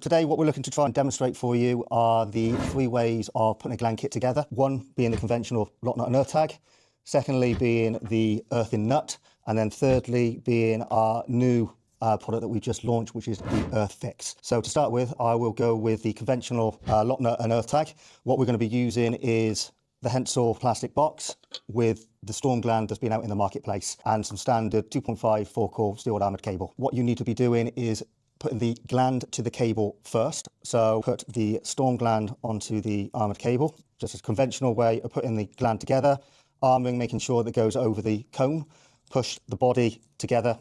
Today what we're looking to try and demonstrate for you are the 3 ways of putting a gland kit together. One being the conventional Locknut Earth Tag, secondly being the earthen nut, and then thirdly being our new product that we just launched, which is the EarthFix. So to start with, I will go with the conventional Locknut and Earth Tag. What we're going to be using is the Hensel plastic box with the storm gland that's been out in the marketplace and some standard 2.5 4-core steel armoured cable. What you need to be doing is putting the gland to the cable first. So put the storm gland onto the armoured cable, just a conventional way of putting the gland together, arming, making sure that it goes over the cone, push the body together.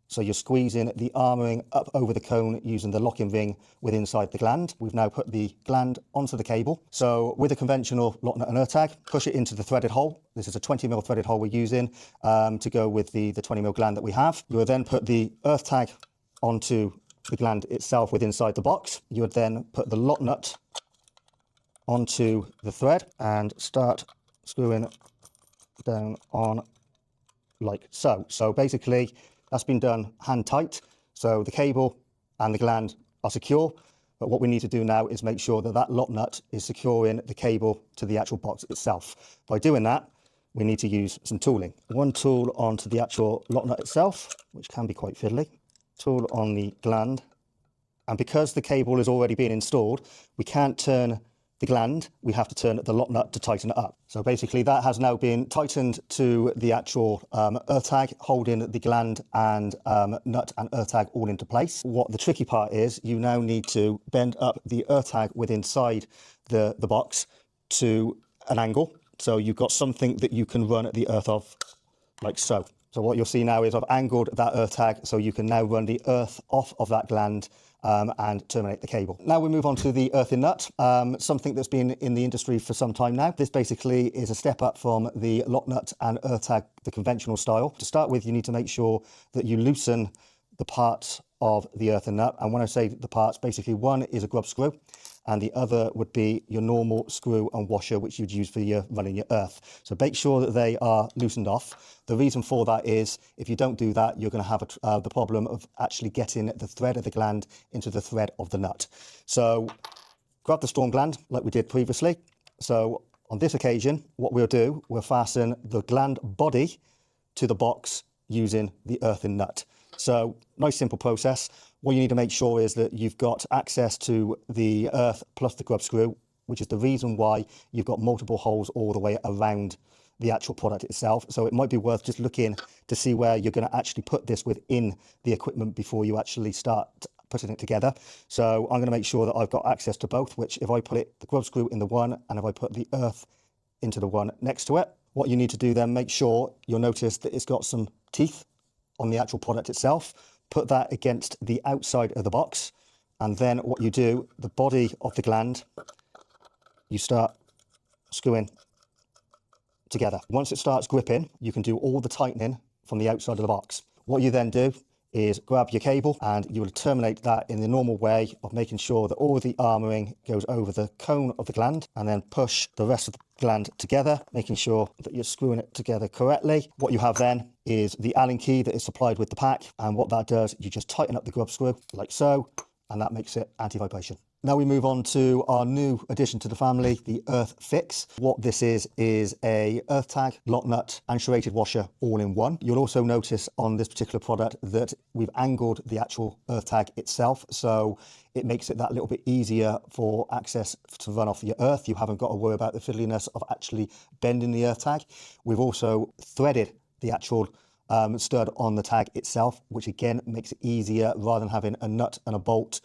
So you're squeezing the armouring up over the cone using the locking ring within inside the gland. We've now put the gland onto the cable. So with a conventional Locknut and Earth Tag, push it into the threaded hole. This is a 20mm threaded hole we're using to go with the 20mm gland that we have. You will then put the Earth Tag onto the gland itself within inside the box. You would then put the lock nut onto the thread and start screwing down on like so. So basically that's been done hand tight, so the cable and the gland are secure, but what we need to do now is make sure that that lock nut is securing the cable to the actual box itself. By doing that, we need to use some tooling. One tool onto the actual lock nut itself, which can be quite fiddly. Tool on the gland, and because the cable has already been installed, we can't turn the gland, we have to turn the lock nut to tighten it up. So basically that has now been tightened to the actual earth tag, holding the gland and nut and earth tag all into place. What the tricky part is, you now need to bend up the earth tag within inside the box to an angle, so you've got something that you can run the earth off like so. So what you'll see now is I've angled that earth tag so you can now run the earth off of that gland and terminate the cable. Now we move on to the earthen nut, something that's been in the industry for some time now. This basically is a step up from the Locknut and Earth Tag, the conventional style. To start with, you need to make sure that you loosen the parts of the earthen nut. And when I say the parts, basically one is a grub screw and the other would be your normal screw and washer, which you'd use for your running your earth. So make sure that they are loosened off. The reason for that is if you don't do that, you're going to have the problem of actually getting the thread of the gland into the thread of the nut. So grab the storm gland like we did previously. So on this occasion, what we'll do, we'll fasten the gland body to the box using the earthen nut. So nice simple process. What you need to make sure is that you've got access to the earth plus the grub screw, which is the reason why you've got multiple holes all the way around the actual product itself. So it might be worth just looking to see where you're going to actually put this within the equipment before you actually start putting it together. So I'm going to make sure that I've got access to both, which if I put the grub screw in the one and if I put the earth into the one next to it, what you need to do then, make sure you'll notice that it's got some teeth on the actual product itself. Put that against the outside of the box, and then what you do, the body of the gland, you start screwing together. Once it starts gripping, you can do all the tightening from the outside of the box. What you then do is grab your cable and you will terminate that in the normal way of making sure that all the armouring goes over the cone of the gland, and then push the rest of the gland together, making sure that you're screwing it together correctly. What you have then is the Allen key that is supplied with the pack, and what that does, you just tighten up the grub screw like so, and that makes it anti-vibration. Now we move on to our new addition to the family, the EarthFix. What this is a earth tag, lock nut and serrated washer all in one. You'll also notice on this particular product that we've angled the actual earth tag itself, so it makes it that little bit easier for access to run off your earth. You haven't got to worry about the fiddliness of actually bending the earth tag. We've also threaded the actual stud on the tag itself, which again makes it easier rather than having a nut and a bolt.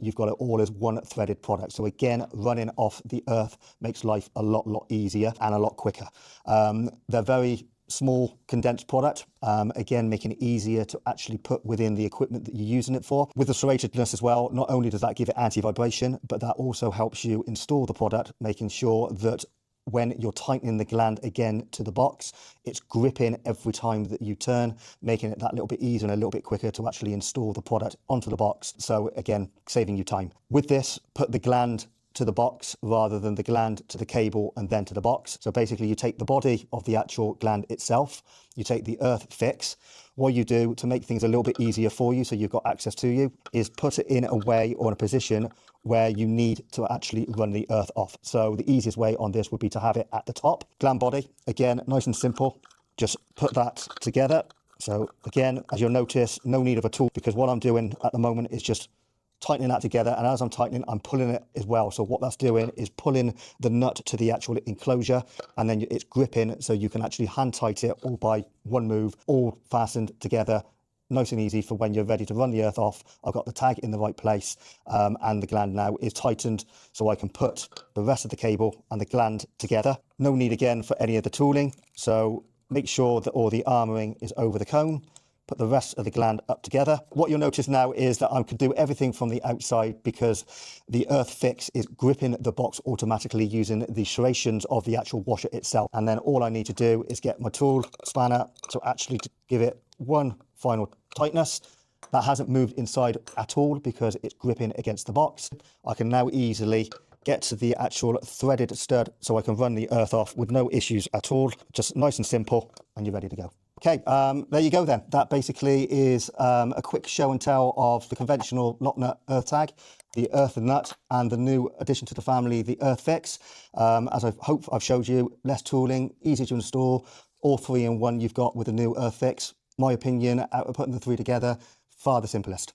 You've got it all as one threaded product. So again, running off the earth makes life a lot easier and a lot quicker. They're very small condensed product, again making it easier to actually put within the equipment that you're using it for. With the serratedness as well, not only does that give it anti-vibration, but that also helps you install the product, making sure that when you're tightening the gland again to the box, it's gripping every time that you turn, making it that little bit easier and a little bit quicker to actually install the product onto the box. So again, saving you time. With this, put the gland to the box rather than the gland to the cable and then to the box. So basically you take the body of the actual gland itself, you take the EarthFix. what you do to make things a little bit easier for you, so you've got access to you, is put it in a way or in a position where you need to actually run the earth off. So the easiest way on this would be to have it at the top. Gland body, again, nice and simple. Just put that together. So again, as you'll notice, no need of a tool, because what I'm doing at the moment is just tightening that together, and as I'm tightening, I'm pulling it as well. So what that's doing is pulling the nut to the actual enclosure, and then it's gripping, so you can actually hand tight it all by one move, all fastened together, nice and easy for when you're ready to run the earth off. I've got the tag in the right place, and the gland now is tightened, so I can put the rest of the cable and the gland together. No need again for any of the tooling, so make sure that all the armouring is over the cone. Put the rest of the gland up together. What you'll notice now is that I can do everything from the outside, because the EarthFix is gripping the box automatically using the serrations of the actual washer itself. And then all I need to do is get my tool spanner to actually give it one final tightness. That hasn't moved inside at all because it's gripping against the box. I can now easily get to the actual threaded stud, so I can run the earth off with no issues at all. Just nice and simple, and you're ready to go. Okay, there you go then. That basically is a quick show and tell of the conventional Locknut Earth Tag, the Earth Nut, and the new addition to the family, the EarthFix. As I hope I've showed you, less tooling, easy to install, all three in one you've got with the new EarthFix. My opinion, out of putting the three together, far the simplest.